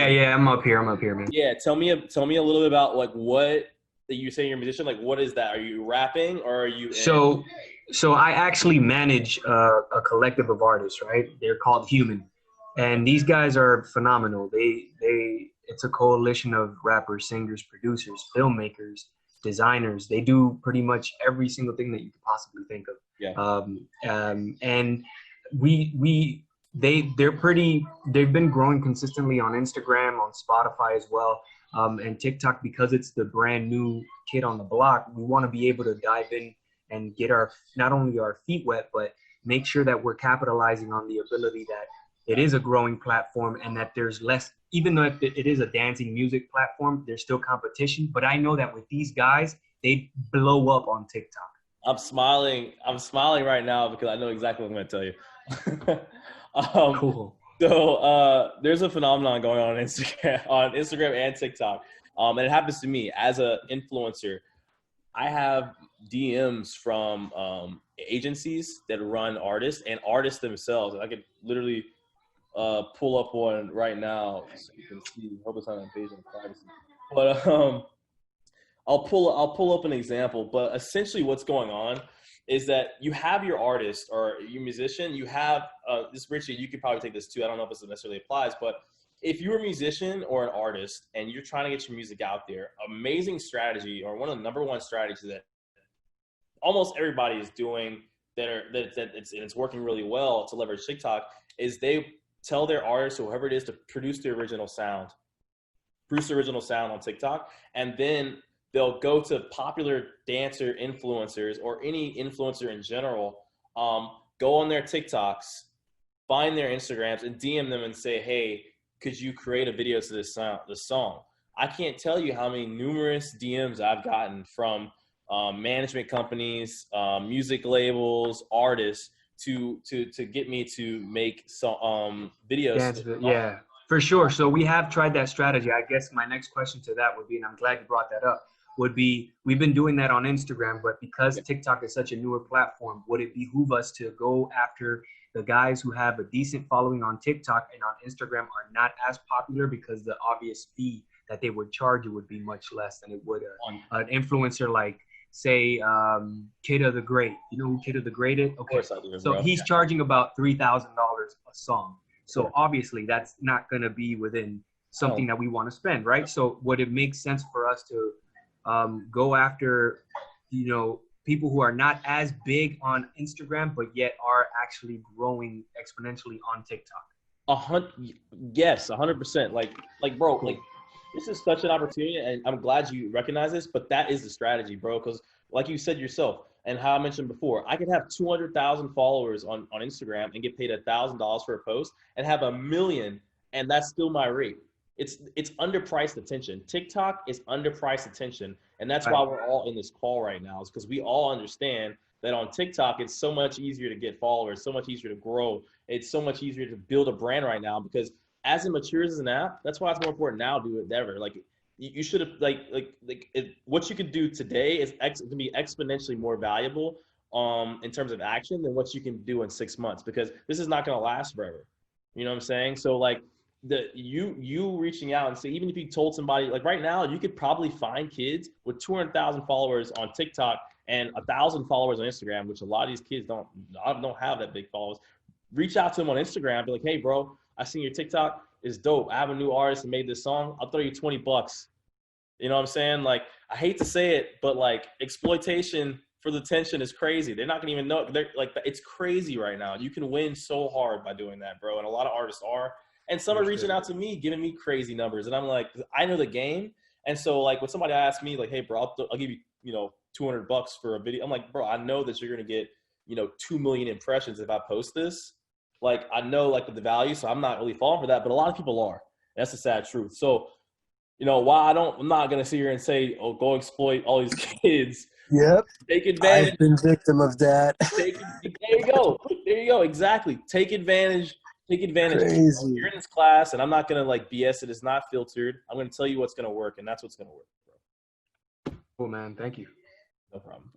Yeah. I'm up here, man. Yeah, tell me a little bit about like what that you say you're a musician. Like, what is that? Are you rapping or are you? So I actually manage a collective of artists, right? They're called Human, and these guys are phenomenal. It's a coalition of rappers, singers, producers, filmmakers, designers. They do pretty much every single thing that you could possibly think of. Yeah. And they've been growing consistently on Instagram, on Spotify as well, and TikTok, because it's the brand new kid on the block. We want to be able to dive in and get not only our feet wet, but make sure that we're capitalizing on the ability that it is a growing platform, and that there's less, even though it is a dancing music platform, there's still competition. But I know that with these guys, they blow up on TikTok. I'm smiling right now because I know exactly what I'm going to tell you. Cool. So there's a phenomenon going on Instagram and TikTok. And it happens to me as an influencer. I have DMs from agencies that run artists and artists themselves. I could literally pull up one right now so you can see. Hope it's not an invasion of privacy. But I'll pull up an example. But essentially, what's going on is that you have your artist or your musician. You have this, Richie. You could probably take this too. I don't know if this necessarily applies, but if you're a musician or an artist and you're trying to get your music out there, amazing strategy, or one of the number one strategies that almost everybody is doing it's working really well to leverage TikTok, is they tell their artists or whoever it is to produce the original sound on TikTok, and then they'll go to popular dancer influencers or any influencer in general, go on their TikToks, find their Instagrams, and DM them and say, hey, could you create a video to this song? I can't tell you how many numerous DMs I've gotten from management companies, music labels, artists to get me to make some videos. Yeah, for sure. So we have tried that strategy. I guess my next question to that would be, and I'm glad you brought that up, would be, we've been doing that on Instagram, but because TikTok is such a newer platform, would it behoove us to go after the guys who have a decent following on TikTok and on Instagram are not as popular, because the obvious fee that they would charge you would be much less than it would an influencer like, say, Kid of the Great. You know who Kid of the Great is? Okay. Of course I do, so bro. He's charging about $3,000 a song. So obviously that's not going to be within something that we want to spend, right? So would it make sense for us to go after, people who are not as big on Instagram, but yet are actually growing exponentially on TikTok? Yes, 100%. Like, bro, cool. Like, this is such an opportunity, and I'm glad you recognize this, but that is the strategy, bro. Because like you said yourself, and how I mentioned before, I could have 200,000 followers on Instagram and get paid $1,000 for a post and have 1 million, and that's still my rate. It's underpriced attention. TikTok is underpriced attention. And that's why we're all in this call right now, is because we all understand that on TikTok, it's so much easier to get followers, so much easier to grow. It's so much easier to build a brand right now, because as it matures as an app, that's why it's more important now to do it than ever. Like, you should have, what you could do today is can be exponentially more valuable in terms of action than what you can do in 6 months, because this is not going to last forever. You know what I'm saying? So like, you reaching out and say, even if you told somebody, like right now, you could probably find kids with 200,000 followers on TikTok and 1,000 followers on Instagram, which a lot of these kids don't have that big followers. Reach out to them on Instagram, be like, hey bro, I seen your TikTok, it's dope. I have a new artist that made this song. I'll throw you $20. You know what I'm saying? Like, I hate to say it, but like, exploitation for the attention is crazy. They're not gonna even know. They're like, it's crazy right now. You can win so hard by doing that, bro. And a lot of artists are. And some are reaching out to me, giving me crazy numbers. And I'm like, I know the game. And so like, when somebody asks me like, hey bro, I'll give you, $200 for a video. I'm like, bro, I know that you're going to get, 2 million impressions if I post this. Like, I know like the value, so I'm not really falling for that, but a lot of people are. That's the sad truth. So, while I'm not going to sit here and say, oh, go exploit all these kids. Yep. Take advantage. I've been victim of that. There you go. There you go. Exactly. Take advantage. Crazy. You're in this class, and I'm not going to like BS it. It's not filtered. I'm going to tell you what's going to work, and that's what's going to work, bro. Cool, man. Thank you. No problem.